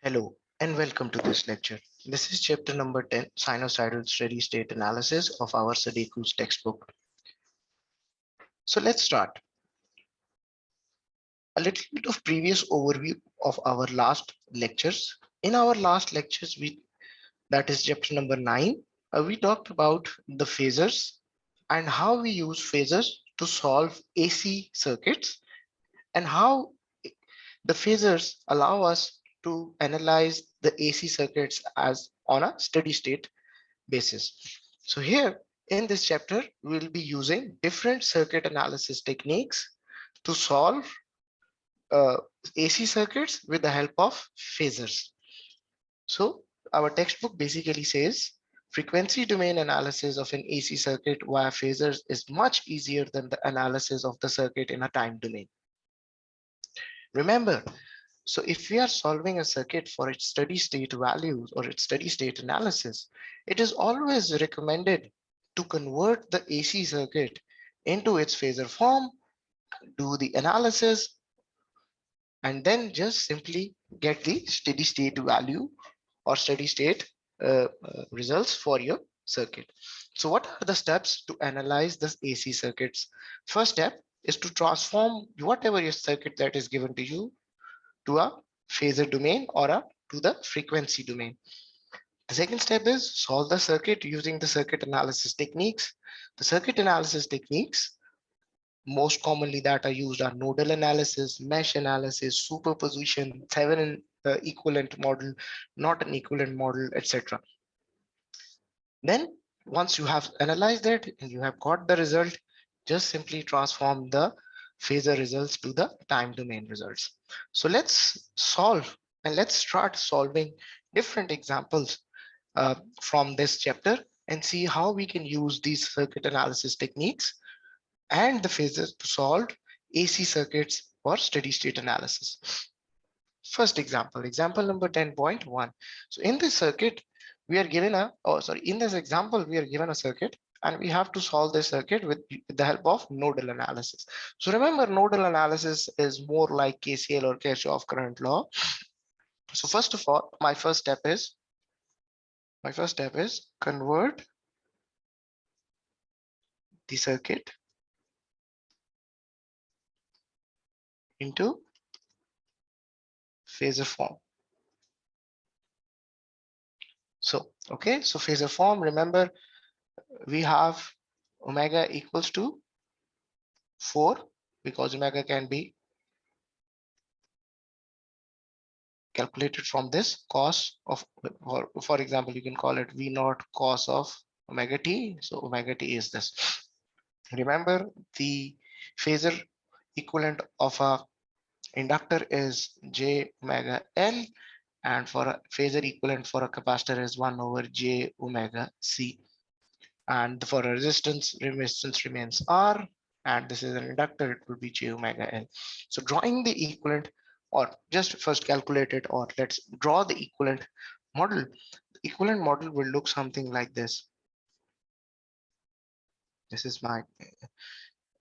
Hello and welcome to this lecture. This is chapter number 10, Sinusoidal Steady State Analysis of our Sadiku's textbook. So let's start. A little bit of previous overview of our last lectures. In our last lectures, that is chapter number 9, we talked about the phasors and how we use phasors to solve AC circuits and how the phasors allow us to analyze the AC circuits as on a steady state basis. So here in this chapter, we'll be using different circuit analysis techniques to solve uh, AC circuits with the help of phasors. So our textbook basically says frequency domain analysis of an AC circuit via phasors is much easier than the analysis of the circuit in a time domain. Remember, so if we are solving a circuit for its steady state values or its steady state analysis, it is always recommended to convert the AC circuit into its phasor form, do the analysis, and then just simply get the steady state value or steady state results for your circuit. So what are the steps to analyze this AC circuits? First step is to transform whatever your circuit that is given to you to a phasor domain or to the frequency domain. The second step is solve the circuit using the circuit analysis techniques. The circuit analysis techniques most commonly that are used are nodal analysis, mesh analysis, superposition, Thevenin equivalent model, not an equivalent model, etc. Then once you have analyzed it and you have got the result, just simply transform the phasor results to the time domain results. So let's solve and let's start solving different examples from this chapter and see how we can use these circuit analysis techniques and the phasors to solve AC circuits for steady state analysis. First example, example number 10.1. So in this circuit, we are given in this example, we are given a circuit and we have to solve this circuit with the help of nodal analysis. So remember, nodal analysis is more like KCL or Kirchhoff current law. So first of all, my first step is convert the circuit into phasor form. So, okay, so phasor form, remember, we have omega equals to 4 because omega can be calculated from this cos of, for example, you can call it V naught cos of omega t. So omega t is this. Remember, the phasor equivalent of a inductor is j omega L, and for a phasor equivalent for a capacitor is 1 over j omega C. And for a resistance remains R, and this is an inductor, it will be j omega L. So drawing the equivalent, or just first calculate it, or let's draw the equivalent model. The equivalent model will look something like this. This is my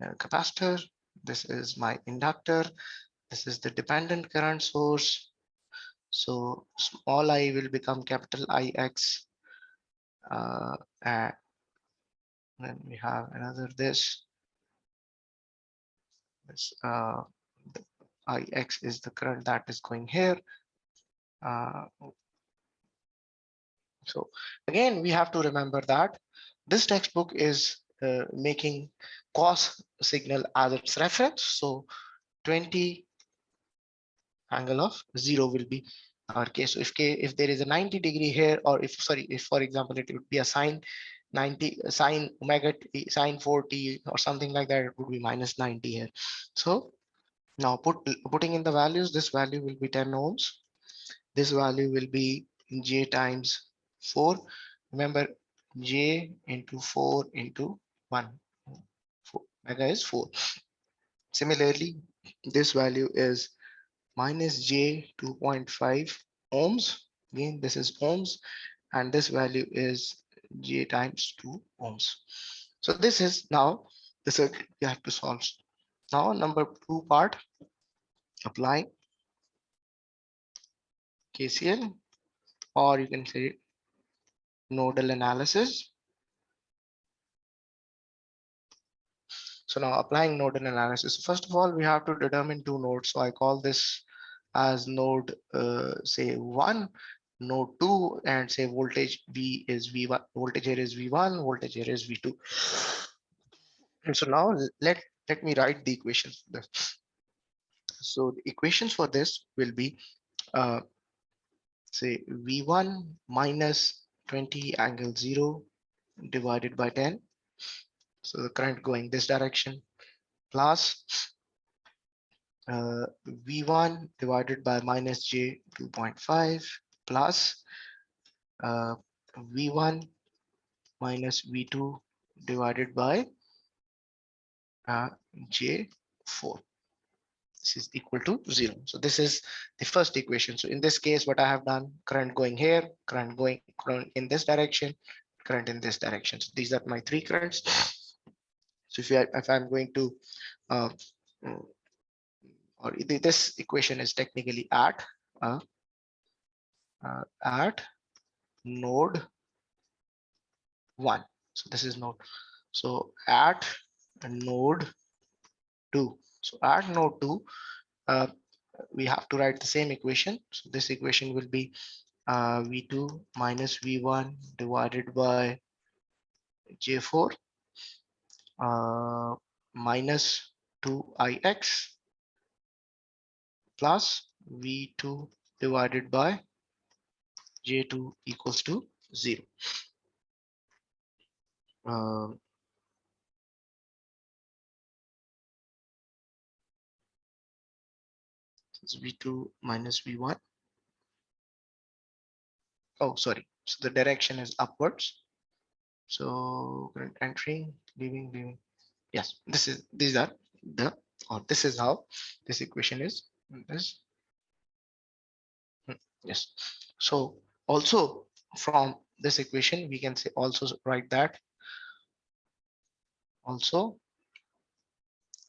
capacitor, this is my inductor, this is the dependent current source. So small I will become capital IX, and then we have another this the IX is the current that is going here. So again, we have to remember that this textbook is making cos signal as its reference. So 20 angle of 0 will be our case. So if there is a 90 degree here, or if for example it would be a sine 90 sine omega t, sine 4t or something like that, it would be minus 90 here. So now putting in the values, this value will be 10 ohms. This value will be j times 4. Remember, j into 4 into 1. 4. Mega is 4. Similarly, this value is minus j 2.5 ohms. Again, this is ohms, and this value is j times 2 ohms. So this is now the circuit you have to solve. Now number 2 part, apply KCL, or you can say nodal analysis. So now applying nodal analysis. First of all, we have to determine two nodes. So I call this as node, say 1, node 2, and say voltage V is V1, voltage here is V1, voltage here is V2. And so now let me write the equations for this. So the equations for this will be say V1 minus 20 angle 0 divided by 10. So the current going this direction, plus V1 divided by minus J 2.5 plus V1 minus V2 divided by J4. This is equal to 0. So this is the first equation. So in this case, what I have done, current going here, current going in this direction, current in this direction. So these are my three currents. So if I'm going to or this equation is technically at node 1. So this is node. So at node 2. So at node 2, we have to write the same equation. So this equation will be V2 minus V1 divided by J4 minus 2ix plus V2 divided by J2 equals to 0. It's V2 minus V1. Oh, sorry. So the direction is upwards. So current entering, leaving. Yes, these are the, or this is how this equation is. This. Yes. So also from this equation, we can say also write that also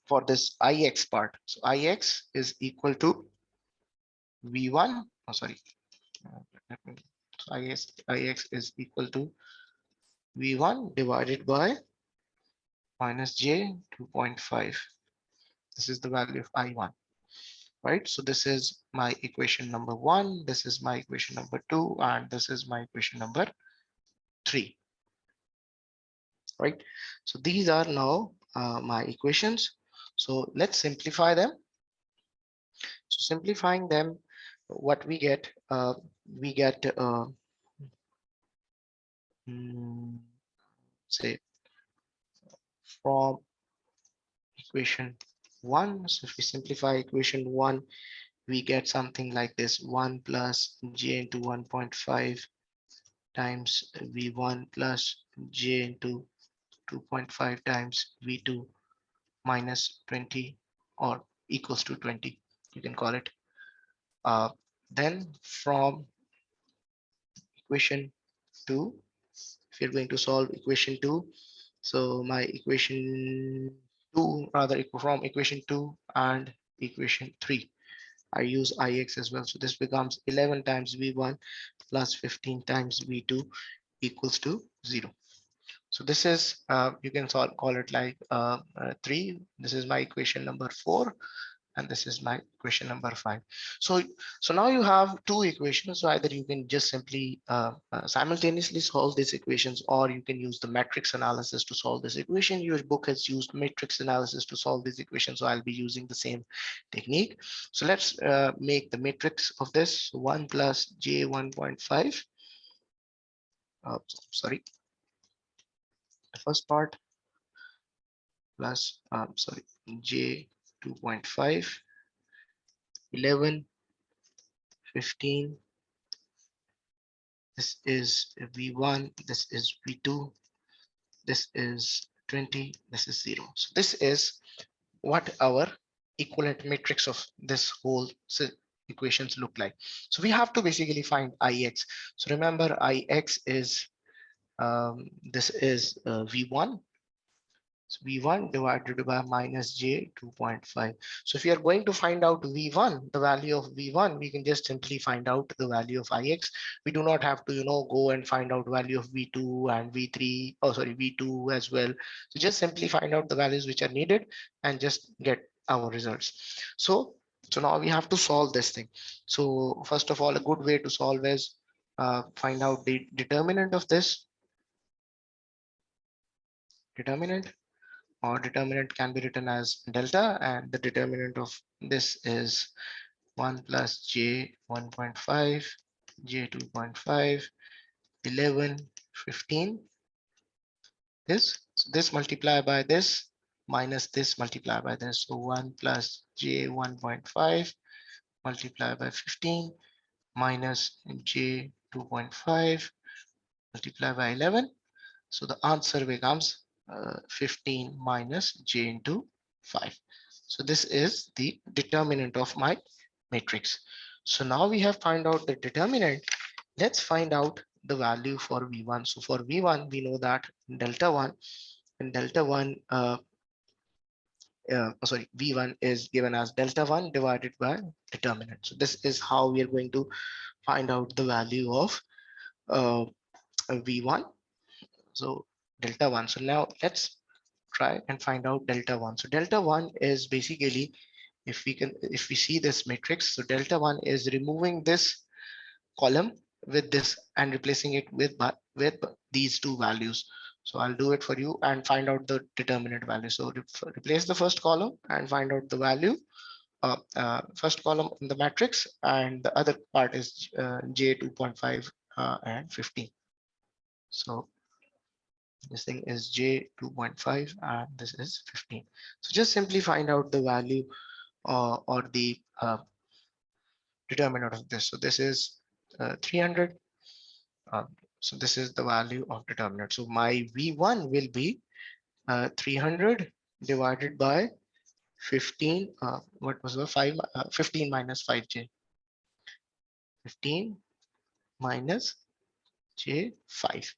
for this Ix part. So Ix is equal to V1. Oh, sorry. So Ix is equal to V1 divided by minus J 2.5. This is the value of I1, right? So this is my equation number 1. This is my equation number 2, and this is my equation number 3. Right? So these are now my equations. So let's simplify them. So simplifying them, what we get say from equation 1. So if we simplify equation 1, we get something like this: 1 plus j into 1.5 times v1 plus j into 2.5 times v2 minus 20, or equals to 20, you can call it. Then from equation 2, if you're going to solve equation 2, so my equation 2, rather from equation 2 and equation 3, I use Ix as well. So this becomes 11 times v1 plus 15 times v2 equals to 0. So this is, you can call it like 3. This is my equation number 4, and this is my equation number 5. So now you have two equations. So either you can just simply simultaneously solve these equations, or you can use the matrix analysis to solve this equation. Your book has used matrix analysis to solve these equations, so I'll be using the same technique. So let's make the matrix of this. 1 plus j 1.5. Sorry, the first part plus sorry, j 2.5, 11, 15. This is v1, this is v2, this is 20, this is 0. So this is what our equivalent matrix of this whole equations look like. So we have to basically find Ix. So remember, Ix is this is v1. V1 divided by minus J 2.5. So if you are going to find out V1, the value of V1, we can just simply find out the value of Ix. We do not have to, go and find out value of V2 and V3, oh sorry, V2 as well. So just simply find out the values which are needed and just get our results. So now we have to solve this thing. So first of all, a good way to solve is find out the determinant of this. Determinant can be written as delta, and the determinant of this is 1 plus j 1.5, j 2.5, 11, 15. This multiplied by this minus this multiplied by this. So 1 plus j 1.5 multiplied by 15 minus j 2.5 multiplied by 11. So the answer becomes 15 minus j into 5. So this is the determinant of my matrix. So now we have found out the determinant. Let's find out the value for V1. So for V1, we know that delta 1 and delta 1, V1 is given as delta 1 divided by determinant. So this is how we are going to find out the value of V1. So delta 1. So now let's try and find out delta 1. So delta 1 is basically, if we see this matrix, so delta 1 is removing this column with this and replacing it with these two values. So I'll do it for you and find out the determinant value. So replace the first column and find out the value. First column in the matrix, and the other part is j 2.5 and 15. So this thing is j 2.5 and this is 15. So just simply find out the value or the determinant of this. So this is 300. So this is the value of determinant. So my V1 will be 300 divided by 15. What was the 15 minus 5j. 15 minus j5.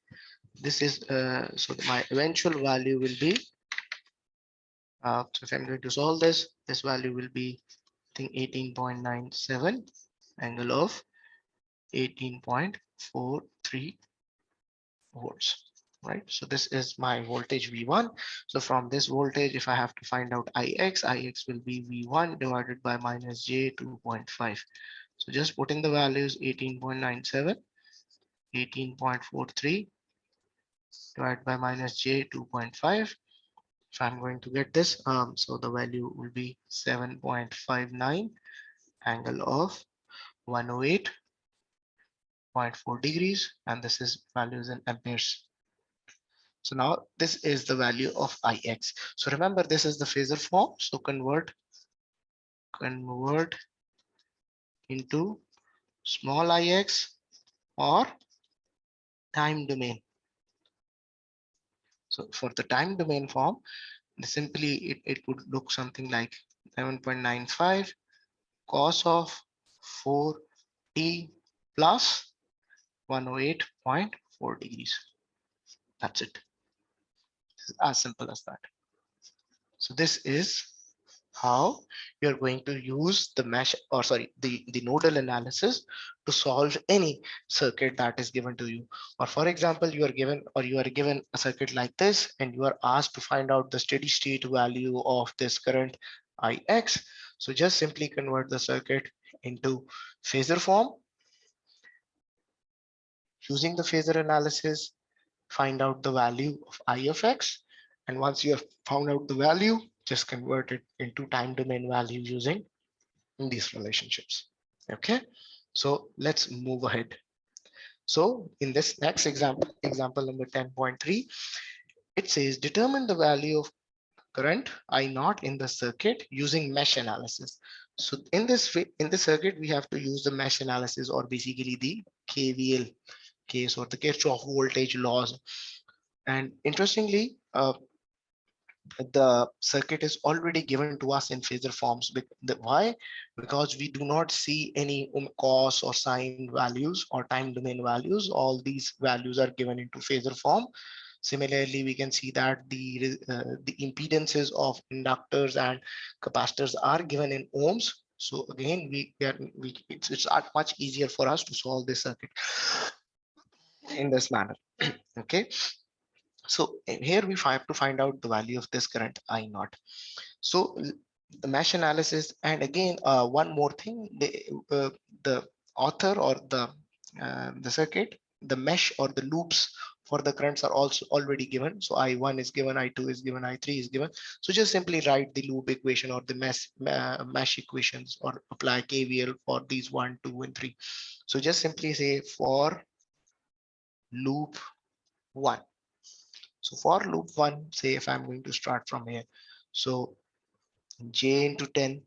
This is so my eventual value will be. So if I'm going to solve this value will be, I think, 18.97 angle of 18.43 volts, right? So this is my voltage V1. So from this voltage, if I have to find out Ix will be V1 divided by minus j 2.5. So just put in the values 18.97, 18.43 divided by minus j 2.5. If I'm going to get this, so the value will be 7.59 angle of 108.4 degrees, and this is values in amperes. So now this is the value of Ix. So remember, this is the Phasor form. So convert into small ix or time domain. So for the time domain form, simply it would look something like 7.95 cos of 4t plus 108.4 degrees. That's it. It's as simple as that. So this is how you're going to use the the nodal analysis to solve any circuit that is given to you. Or for example, you are given a circuit like this, and you are asked to find out the steady state value of this current Ix. So just simply convert the circuit into Phasor form. Using the Phasor analysis, find out the value of I of x. And once you have found out the value, just convert it into time domain value using these relationships. Okay, so let's move ahead. So in this next example number 10.3, it says determine the value of current I naught in the circuit using mesh analysis. So in this circuit, we have to use the mesh analysis, or basically the KVL case, or the Kirchhoff voltage laws. And interestingly, the circuit is already given to us in Phasor forms. Why? Because we do not see any cos or sine values or time domain values. All these values are given into Phasor form. Similarly, we can see that the impedances of inductors and capacitors are given in ohms. So again, it's much easier for us to solve this circuit in this manner. Okay, so here we have to find out the value of this current I naught. So the mesh analysis, and again, one more thing, the author or the circuit, the mesh or the loops for the currents are also already given. So I1 is given, I2 is given, I3 is given. So just simply write the loop equation or the mesh equations, or apply KVL for these 1, 2, and 3. So just simply say for loop 1. So for loop 1, say if I'm going to start from here, so j into 10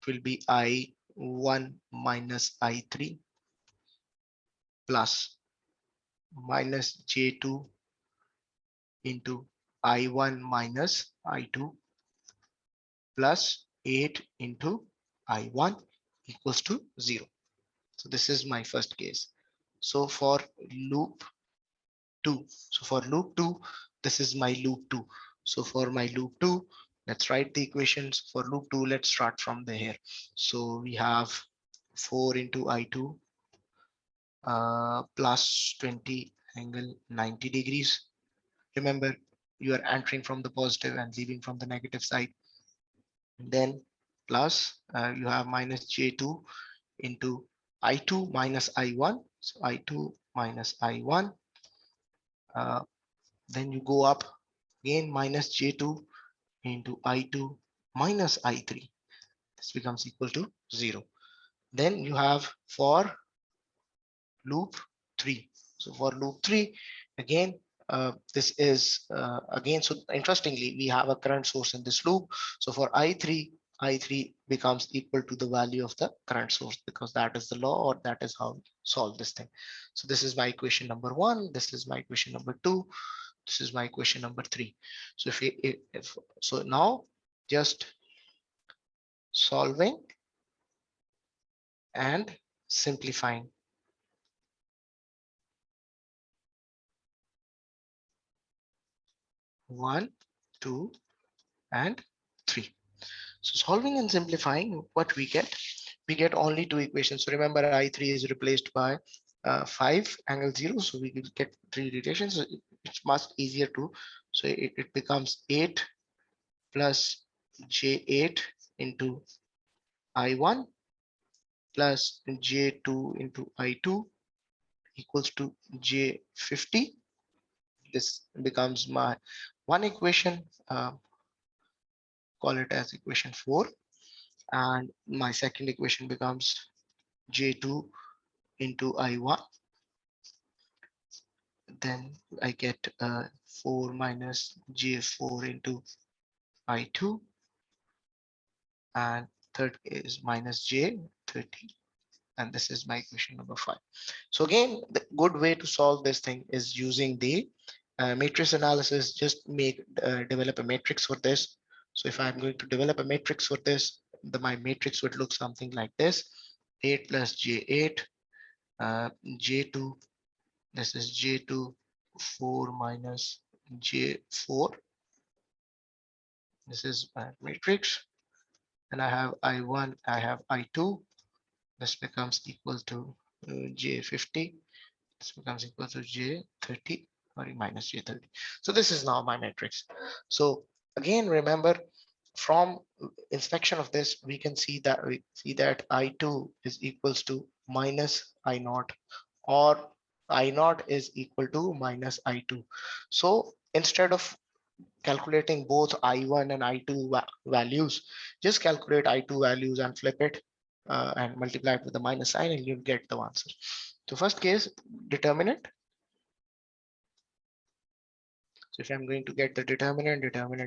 will be I1 minus I3 plus minus J2 into I1 minus I2 plus 8 into I1 equals to 0. So this is my first case. So for loop 2, this is my loop 2. So for my loop 2, let's write the equations for loop 2. Let's start from the here. So we have 4 into I2 plus 20 angle 90 degrees. Remember, you are entering from the positive and leaving from the negative side. Then plus you have minus J2 into I2 minus I1. So I2 minus I1. Then you go up again, minus J2 into I2 minus I3. This becomes equal to 0. Then you have for loop 3. So for loop 3, again, this is again, so interestingly, we have a current source in this loop. So for I3 becomes equal to the value of the current source, because that is the law, or that is how we solve this thing. So this is my equation number 1. This is my equation number 2. This is my equation number 3. So so now just solving and simplifying. 1, 2, and 3. So solving and simplifying, what we get only two equations. So remember, I3 is replaced by 5 angle 0. So we will get 3 rotations. So it's much easier to, so it becomes 8 plus J8 into I1 plus J2 into I2 equals to J50. This becomes my one equation, call it as equation 4. And my second equation becomes J2 into I1. Then I get 4 minus J4 into I2. And third is minus J30. And this is my equation number 5. So again, the good way to solve this thing is using the matrix analysis. Just develop a matrix for this. So if I'm going to develop a matrix for this, my matrix would look something like this: 8 plus J8, J2, this is J2, 4 minus J4. This is my matrix. And I have I1, I have I2. This becomes equal to J50. This becomes equal to J30, or minus J30. So this is now my matrix. So again, remember, from inspection of this, we can see that I2 is equals to minus I naught, or I naught is equal to minus I2. So instead of calculating both I1 and I2 values, just calculate I2 values and flip it and multiply it with the minus sign, and you'll get the answer. So first case, determinant. So if I'm going to get the determinant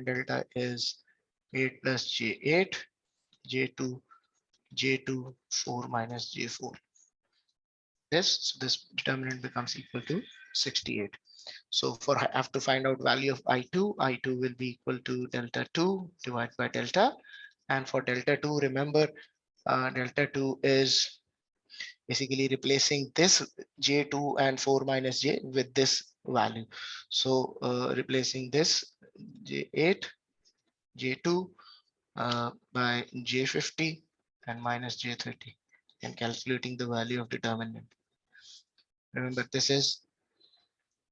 delta is 8 plus J8, J2, 4 minus J4. So this determinant becomes equal to 68. So I have to find out value of I2 will be equal to delta 2 divided by delta. And for delta 2, remember, delta 2 is basically replacing this J2 and 4 minus J with this value. So replacing this J8, J2 by J50 and minus J30 and calculating the value of determinant. Remember, this is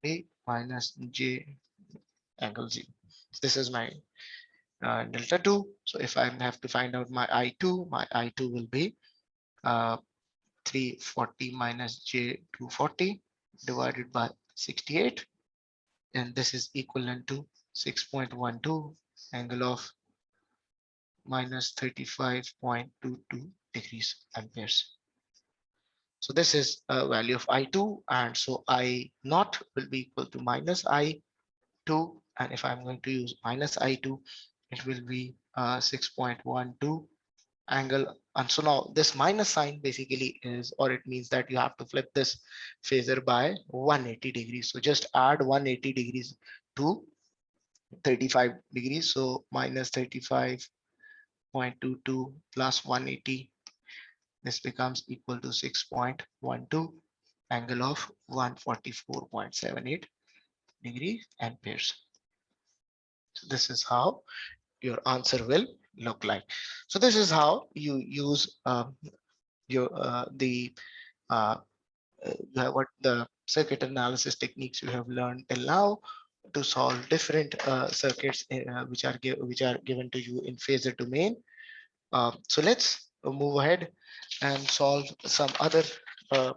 A minus J angle Z. This is my delta 2. So if I have to find out my I2 will be 340 minus J240 divided by 68. And this is equivalent to 6.12 angle of minus 35.22 degrees amperes. So this is a value of I2, and so I naught will be equal to minus I2, and if I'm going to use minus I2, it will be 6.12 angle. And so now this minus sign basically is, or it means that you have to flip this phasor by 180 degrees. So just add 180 degrees to 35 degrees. So minus 35.22 plus 180, this becomes equal to 6.12 angle of 144.78 degrees amperes. So this is how your answer will look like. So this is how you use your uh, what the circuit analysis techniques you have learned till now to solve different circuits which are given to you in phasor domain. So let's move ahead and solve some other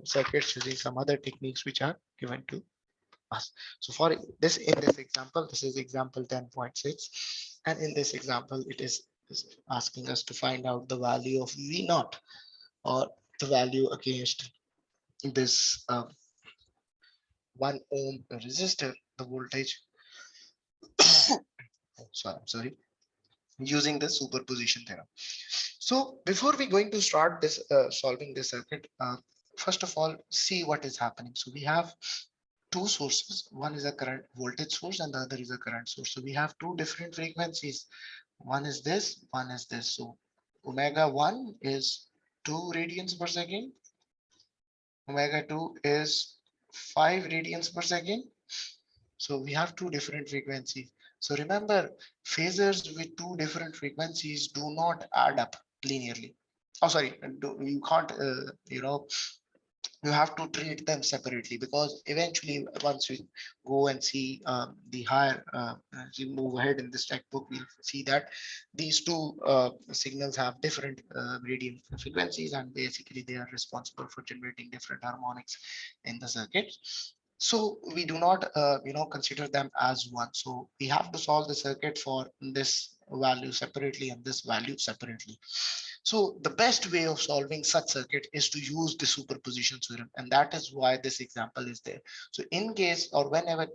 circuits using some other techniques which are given to us. So for this, in this example, this is example 10.6, and in this example, it is asking us to find out the value of V naught, or the value against this 1 ohm resistor, the voltage. I'm sorry, using the superposition theorem. So before we going to start this solving this circuit, first of all, see what is happening. So we have two sources. One is a current voltage source and the other is a current source. So we have two different frequencies. One is this, one is this. So omega 1 is 2 radians per second. Omega 2 is 5 radians per second. So we have two different frequencies. So remember, phasors with two different frequencies do not add up linearly. Oh, sorry, you can't, you have to treat them separately, because eventually once we go and see the higher, as we move ahead in this textbook, we'll see that these two signals have different radian frequencies, and basically they are responsible for generating different harmonics in the circuit. So we do not, consider them as one. So we have to solve the circuit for this value separately and this value separately. So the best way of solving such circuit is to use the superposition theorem, and that is why this example is there. So in case, or whenever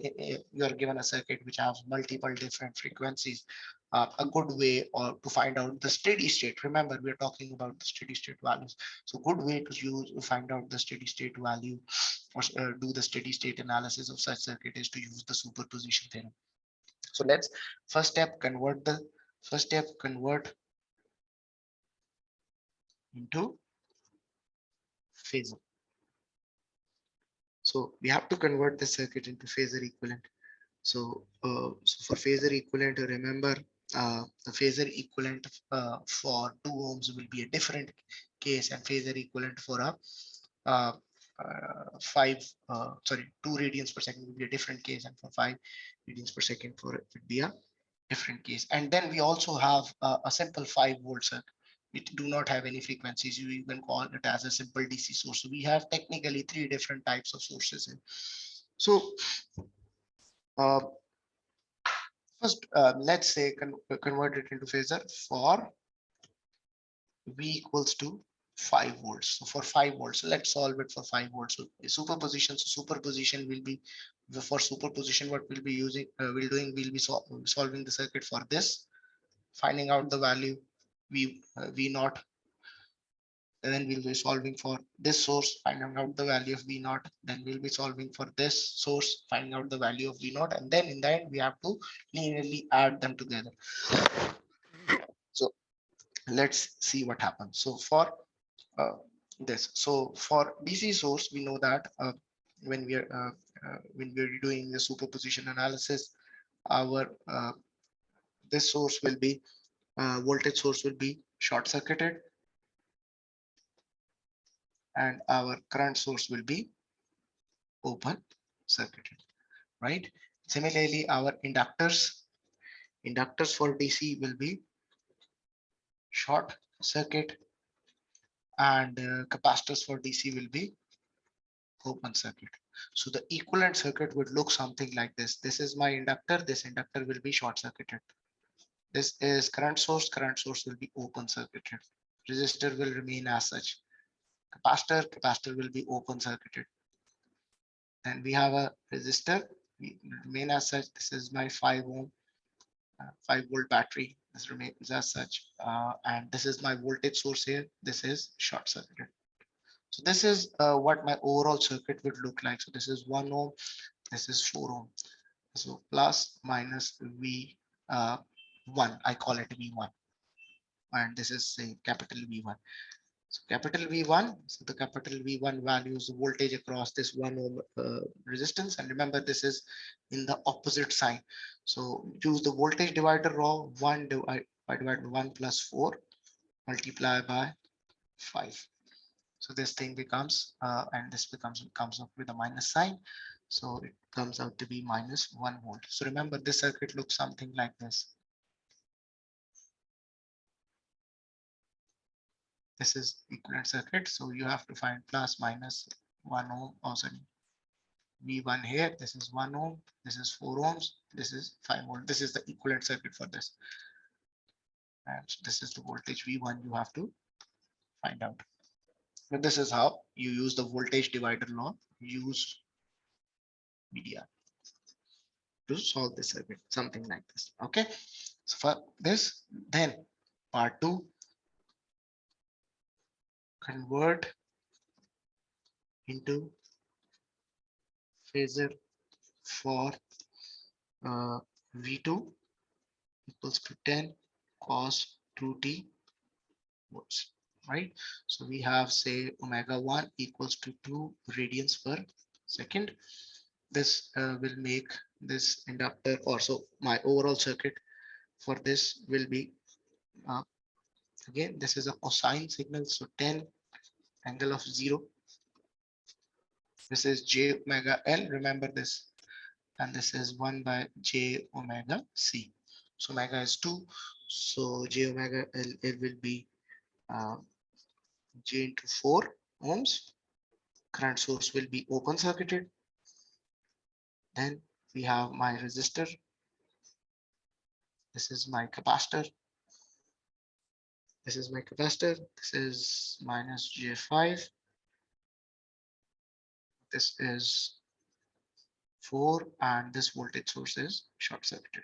you are given a circuit which has multiple different frequencies, a good way or to find out the steady state. Remember, we are talking about the steady state values. So good way to use to find out the steady state value, or do the steady state analysis of such circuit, is to use the superposition theorem. So let's first step convert into phasor. So we have to convert the circuit into phasor equivalent. So for phasor equivalent, remember the phasor equivalent for 2 ohms will be a different case, and phasor equivalent for a 2 radians per second will be a different case, and for 5 radians per second for it would be a different case. And then we also have a simple 5-volt circuit. We do not have any frequencies. You can call it as a simple DC source. So we have technically 3 different types of sources. So uh, first, let's say convert it into phasor for V equals to 5 volts. So for 5 volts, so let's solve it for 5 volts. So superposition. So superposition will be, for superposition, what we'll be using, we'll be solving the circuit for this, finding out the value V naught, and then we'll be solving for this source, finding out the value of V naught. Then we'll be solving for this source, finding out the value of V naught, and then in the end we have to linearly add them together. So let's see what happens. So for this, so for DC source, we know that when we are when we're doing the superposition analysis, our this source will be voltage source will be short circuited, and our current source will be open circuited, right? Similarly, our inductors for DC will be short circuit, and capacitors for DC will be open circuit. So the equivalent circuit would look something like this. This is my inductor. This inductor will be short circuited. This is current source. Current source will be open circuited. Resistor will remain as such. Capacitor will be open circuited. Then we have a resistor. We remain as such. This is my 5 ohm, 5-volt battery. This remains as such. And this is my voltage source here. This is short circuited. So this is what my overall circuit would look like. So this is 1 ohm. This is 4 ohm. So plus minus V1. I call it V1. And this is say capital V1. So capital V1, so the capital V1 value is the voltage across this 1 ohm resistance. And remember, this is in the opposite sign. So use the voltage divider law, 1 divided by 1 plus 4 multiply by 5. So this thing becomes, and this comes up with a minus sign. So it comes out to be minus 1 volt. So remember, this circuit looks something like this. This is equivalent circuit. So you have to find plus minus 1 ohm, oh sorry, V1 here. This is 1 ohm. This is 4 ohms. This is 5 volt. This is the equivalent circuit for this. And this is the voltage V1 you have to find out. But this is how you use the voltage divider law. Use VDR to solve this circuit, something like this. Okay. So for this, then part 2, convert into phasor for V2 equals to 10 cos 2t volts, right? So we have say omega 1 equals to 2 radians per second. This will make this inductor, or so my overall circuit for this will be again, this is a cosine signal, so 10 angle of 0. This is j omega L, remember this, and this is 1 by j omega C. So omega is 2, so j omega L, it will be j into 4 ohms. Current source will be open circuited. Then we have my resistor. This is my capacitor. This is my capacitor. This is minus j5. This is 4, and this voltage source is short circuited.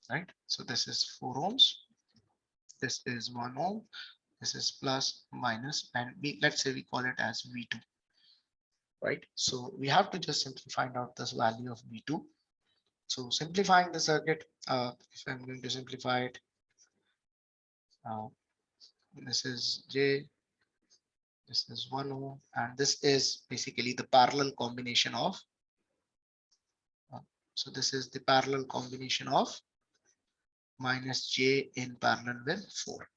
Right? So this is 4 ohms. This is 1 ohm. This is plus minus, and let's say we call it as V2. Right? So we have to just simply find out this value of V2. So simplifying the circuit, if I'm going to simplify it, this is J, this is 1 ohm, and this is basically the parallel combination of, so this is the parallel combination of minus J in parallel with 4.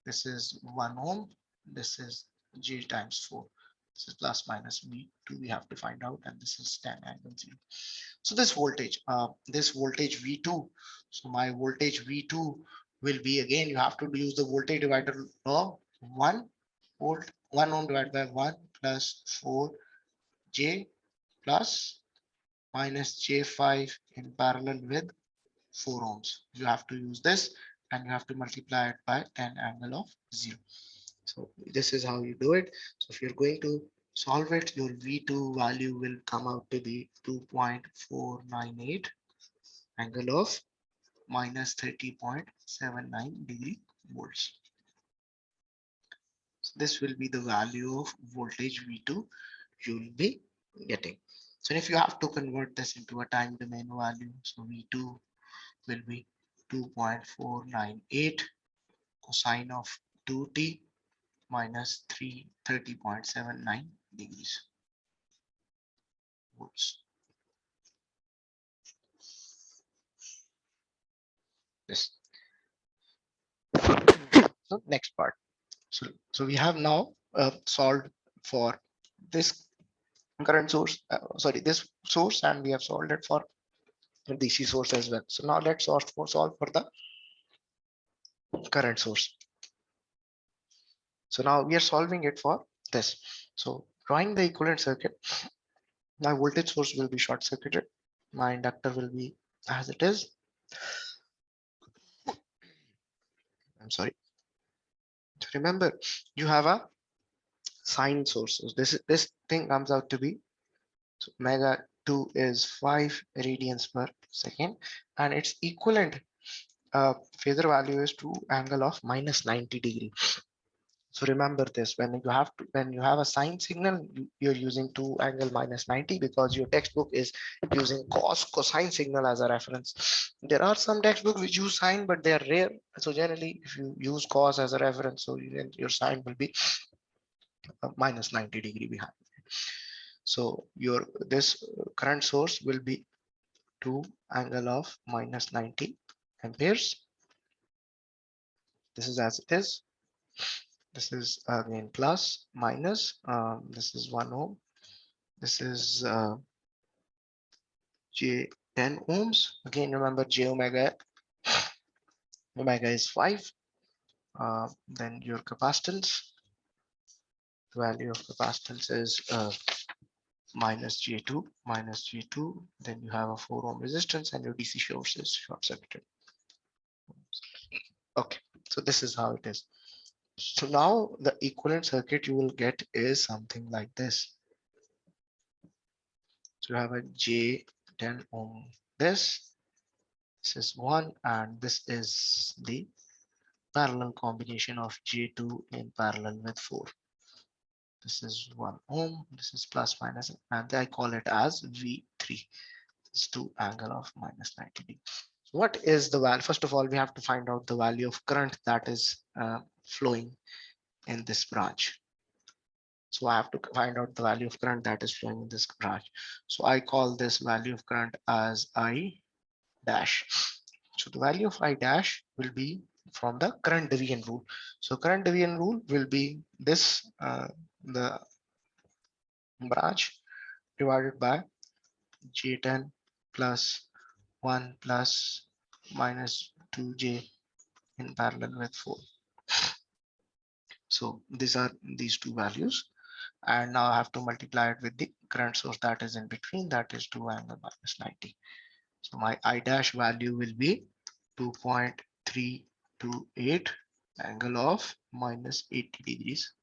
This is 1 ohm, this is J times 4. This is plus minus V2 we have to find out, and this is 10 angle 0. So this voltage V2, so my voltage V2 will be, again, you have to use the voltage divider law, 1 volt, 1 ohm divided by 1 plus 4 J plus minus J5 in parallel with 4 ohms. You have to use this, and you have to multiply it by 10 angle of 0. So this is how you do it. So if you're going to solve it, your V2 value will come out to be 2.498 angle of minus 30.79 degree volts. So this will be the value of voltage V2 you will be getting. So if you have to convert this into a time domain value, so V2 will be 2.498 cosine of 2t minus 30.79 degrees. volts. This. So next part. So we have now solved for this current source, this source, and we have solved it for the DC source as well. So now let's solve for the current source. So now we are solving it for this. So drawing the equivalent circuit, my voltage source will be short circuited. My inductor will be as it is. I'm sorry. So remember, you have a sine source. So this thing comes out to be, so omega 2 is 5 radians per second, and its equivalent phasor value is 2 angle of minus 90 degree. So remember this, when you have a sine signal, you're using 2 angle minus 90 because your textbook is using cosine signal as a reference. There are some textbooks which use sine, but they are rare. So generally, if you use cos as a reference, so your sine will be minus 90 degree behind. So this current source will be 2 angle of minus 90 amperes. This is as it is. This is again plus minus. This is 1 ohm. This is J 10 ohms. Again, remember J omega is 5. Then your capacitance, the value of capacitance is minus J2. Then you have a 4 ohm resistance, and your DC source is short circuited. Okay, so this is how it is. So now the equivalent circuit you will get is something like this. So you have a J10 ohm. This is 1, and this is the parallel combination of J2 in parallel with 4. This is 1 ohm. This is plus minus, and I call it as V3. This is 2 angle of minus 90 degree. So what is the value? First of all, we have to find out the value of current that is flowing in this branch. So I have to find out the value of current that is flowing in this branch. So I call this value of current as I dash. So the value of I dash will be from the current division rule. So current division rule will be this, the branch divided by J10 plus 1 plus minus 2J in parallel with 4. So these are these two values. And now I have to multiply it with the current source that is in between, that is 2 angle minus 90. So my I dash value will be 2.328 angle of minus 80 degrees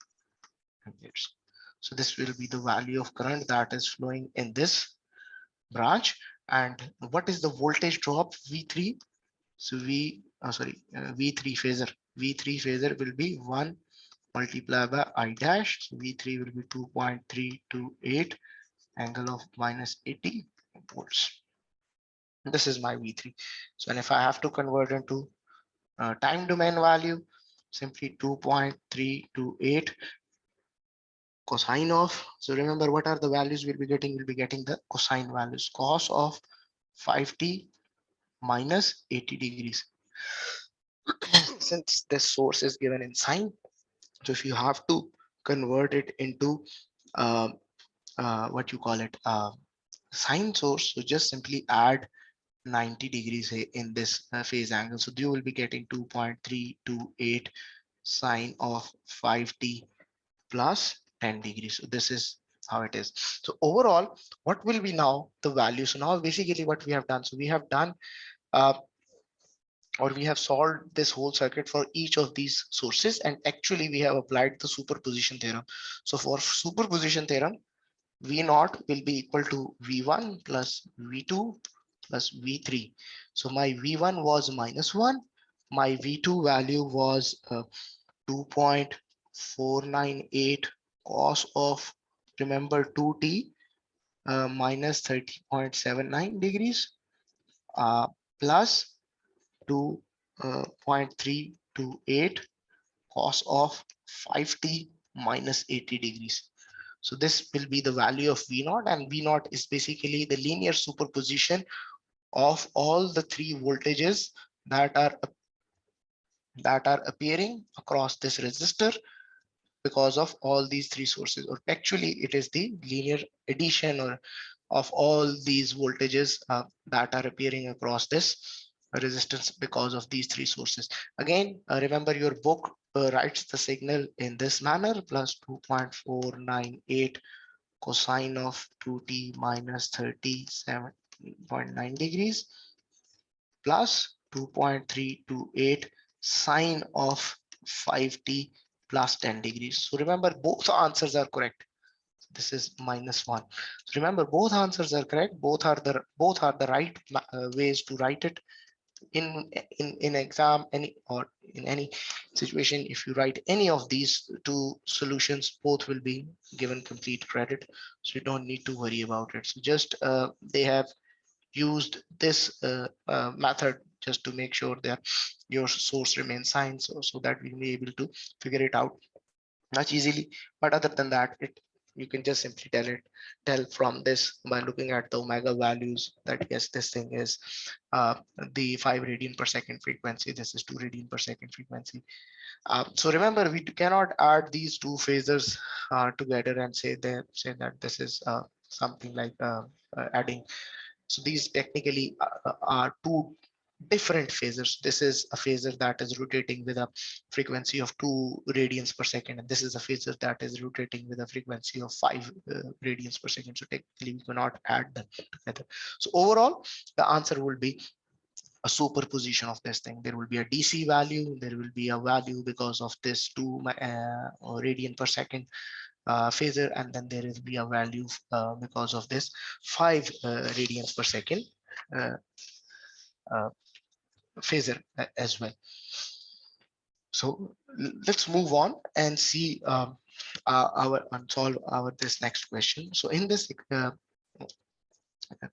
amperes. So this will be the value of current that is flowing in this branch. And what is the voltage drop V3? So V3 phasor. V3 phasor will be 1 multiplied by I dash. So V3 will be 2.328 angle of minus 80 volts. This is my V3. So, and if I have to convert into time domain value, simply 2.328 cosine of, so remember what are the values we'll be getting? We'll be getting the cosine values, cos of 5t minus 80 degrees. Since this source is given in sine, so if you have to convert it into what you call it, sine source, so just simply add 90 degrees in this phase angle. So you will be getting 2.328 sine of 5t plus 10 degrees. So this is how it is. So overall, what will be now the value? So now basically what we have done, so we have done or we have solved this whole circuit for each of these sources, and actually we have applied the superposition theorem. So for superposition theorem, V naught will be equal to V1 plus V2 plus V3. So my V1 was minus 1. My V2 value was 2.498 cos of, remember, 2t minus 30.79 degrees plus 2.328 cos of 5t minus 80 degrees. So this will be the value of V naught, and V naught is basically the linear superposition of all the three voltages that are appearing across this resistor because of all these three sources. Or actually it is the linear addition or of all these voltages that are appearing across this resistance because of these three sources. Again, remember your book writes the signal in this manner: plus 2.498 cosine of 2t minus 37.9 degrees plus 2.328 sine of 5t plus 10 degrees. So remember, both answers are correct. This is -1. So remember, both answers are correct. Both are the right ways to write it. In exam, any or in any situation, if you write any of these two solutions, both will be given complete credit. So you don't need to worry about it. So just they have used this method just to make sure that your source remains signed, so that we'll be able to figure it out much easily. But other than that, you can just simply tell from this by looking at the omega values that yes, this thing is uh, the 5 radian per second frequency, this is 2 radian per second frequency. So remember, we cannot add these two phasors together and say that this is something like adding. So these technically are two different phasors. This is a phasor that is rotating with a frequency of 2 radians per second, and this is a phasor that is rotating with a frequency of 5 radians per second. So technically we cannot add them together. So overall, the answer will be a superposition of this thing. There will be a DC value, there will be a value because of this 2 radian per second phasor, and then there will be a value because of this 5 radians per second uh, uh, phasor as well. So let's move on and see our and solve our this next question. So in this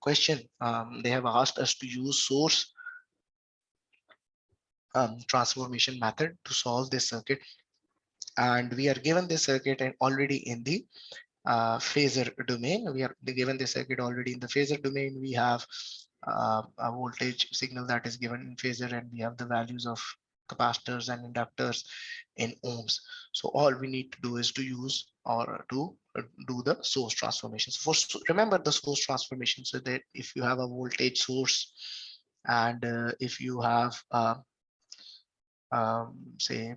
question, they have asked us to use source transformation method to solve this circuit, and we are given this circuit and already in the phasor domain. We are given the circuit already in the phasor domain. We have a voltage signal that is given in phasor, and we have the values of capacitors and inductors in ohms. So all we need to do is to use or to do the source transformations. Remember the source transformation, so that if you have a voltage source and if you have say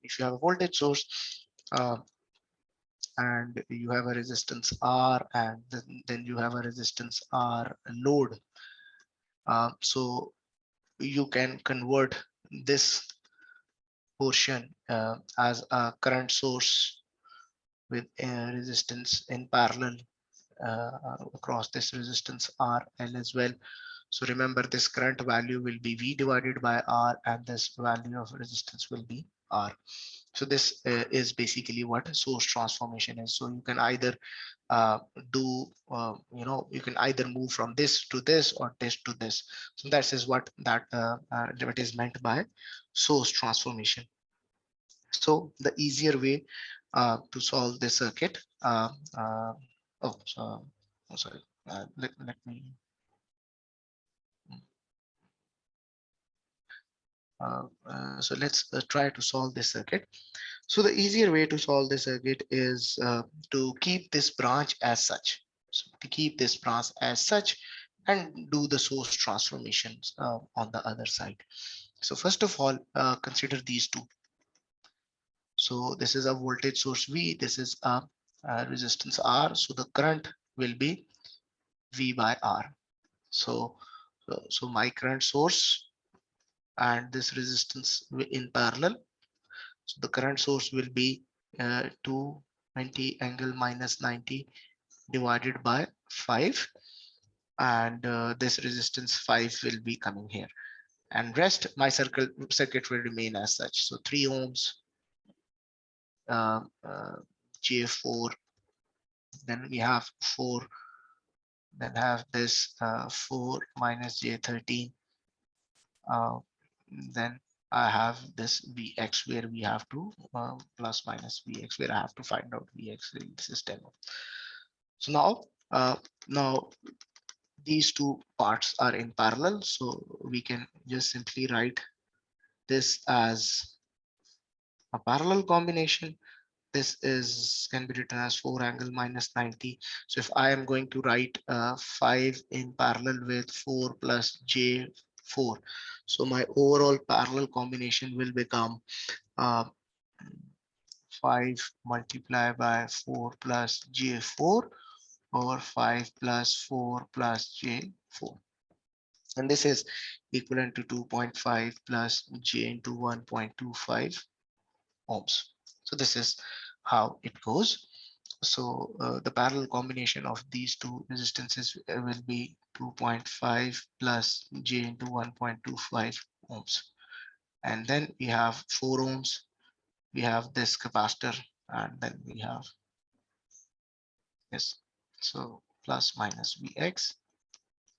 if you have a voltage source uh, and you have a resistance R, and then you have a resistance R load. So you can convert this portion as a current source with a resistance in parallel across this resistance RL as well. So remember, this current value will be V divided by R, and this value of resistance will be R. So this is basically what source transformation is. So you can either you can either move from this to this or this to this. So that is what what is meant by source transformation. So the easier way to solve this circuit. Sorry. Let me. So let's try to solve this circuit. So the easier way to solve this circuit is to keep this branch as such. So to keep this branch as such and do the source transformations on the other side. So first of all, consider these two. So this is a voltage source V, this is a resistance R. So the current will be V by R. So my current source and this resistance in parallel. So the current source will be 220 angle minus 90 divided by 5, and this resistance 5 will be coming here, and rest my circuit will remain as such. So 3 ohms, uh, uh, J4, then we have 4, then have this 4 minus J13, then I have this Vx where we have to plus minus Vx where I have to find out Vx. This is 10 ohm. So now these two parts are in parallel. So we can just simply write this as a parallel combination. This is can be written as 4 angle minus 90. So if I am going to write 5 in parallel with 4 plus j4, so my overall parallel combination will become uh, 5 multiplied by 4 plus j4 over 5 plus 4 plus j4. And this is equivalent to 2.5 plus j into 1.25 ohms. So this is how it goes. So the parallel combination of these two resistances will be 2.5 plus j into 1.25 ohms. And then we have 4 ohms, we have this capacitor, and then we have this. So plus minus Vx,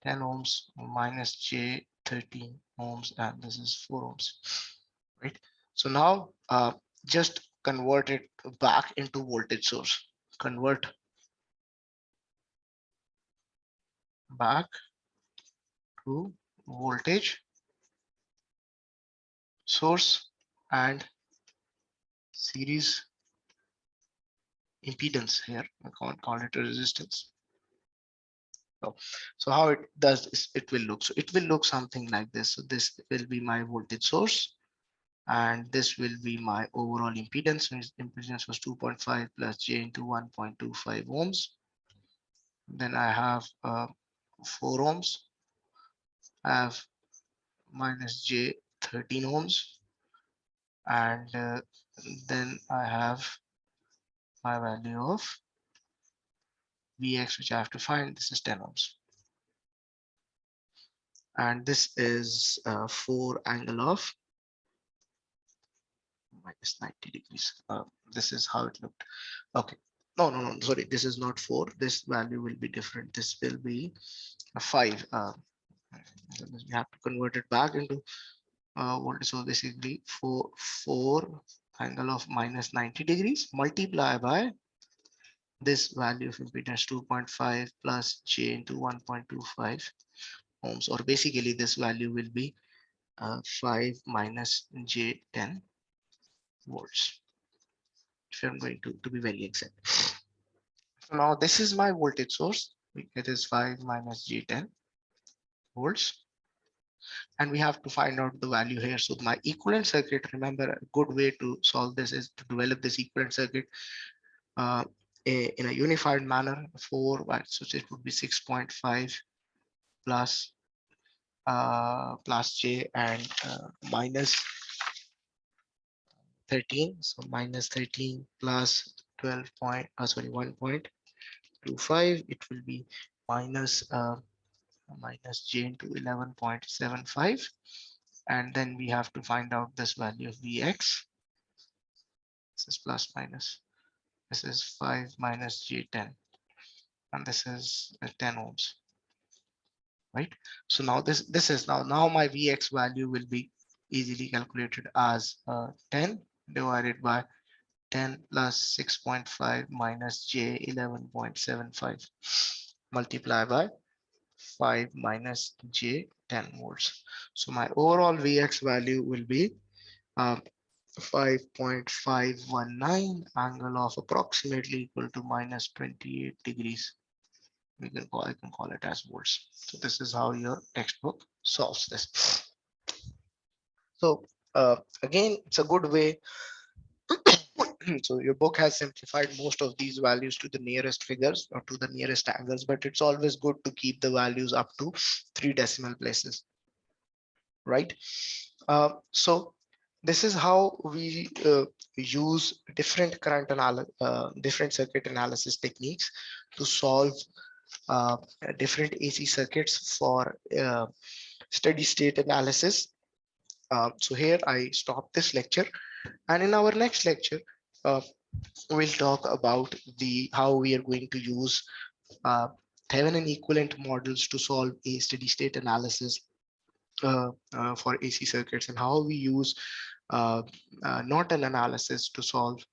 10 ohms minus j 13 ohms, and this is 4 ohms, right? So now just convert it back into voltage source. Convert back to voltage source and series impedance here. I can't call it a resistance. So how it does is it will look. So it will look something like this. So this will be my voltage source, and this will be my overall impedance. So its impedance was 2.5 plus j into 1.25 ohms. Then I have 4 ohms. I have minus j 13 ohms, and then I have my value of Vx, which I have to find. This is 10 ohms, and this is 4 angle of minus 90 degrees. This is how it looked. Okay. No, sorry, this is not 4. This value will be different. This will be a 5. We have to convert it back into voltage. So basically 4 angle of minus 90 degrees multiply by this value of impedance 2.5 plus j into 1.25 ohms, or basically this value will be 5 minus j 10 volts, if I'm going to be very exact. So now this is my voltage source. It is 5 minus j 10 volts, and we have to find out the value here. So my equivalent circuit, remember, a good way to solve this is to develop this equivalent circuit uh, in a unified manner. 4 watts, so it would be 6.5 plus plus j and minus 13. So minus 13 plus 12 point, sorry, 1.25. It will be minus minus j into 11.75. And then we have to find out this value of Vx. This is plus minus. This is 5 minus j10. And this is 10 ohms. Right? So now this is now my Vx value will be easily calculated as 10 divided by 10 plus 6.5 minus j 11.75 multiply by 5 minus j 10 volts. So my overall Vx value will be 5.519 angle of approximately equal to minus 28 degrees. I can call it as volts. So this is how your textbook solves this. So again, it's a good way. So your book has simplified most of these values to the nearest figures or to the nearest angles, but it's always good to keep the values up to 3 decimal places, right? So this is how we use different circuit analysis techniques to solve different AC circuits for steady state analysis. So here I stop this lecture, and in our next lecture, uh, we'll talk about how we are going to use uh, Thevenin equivalent models to solve a steady state analysis for AC circuits, and how we use uh, Nodal analysis to solve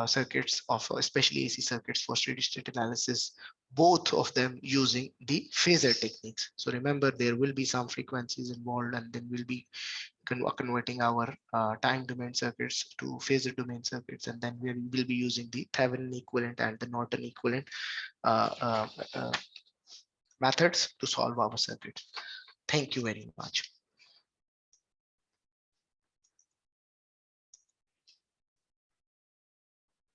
circuits of especially AC circuits for steady state analysis, both of them using the phasor techniques. So remember, there will be some frequencies involved, and then we'll be converting our time domain circuits to phasor domain circuits, and then we will be using the Thevenin equivalent and the Norton equivalent uh, uh, uh, methods to solve our circuits. Thank you very much.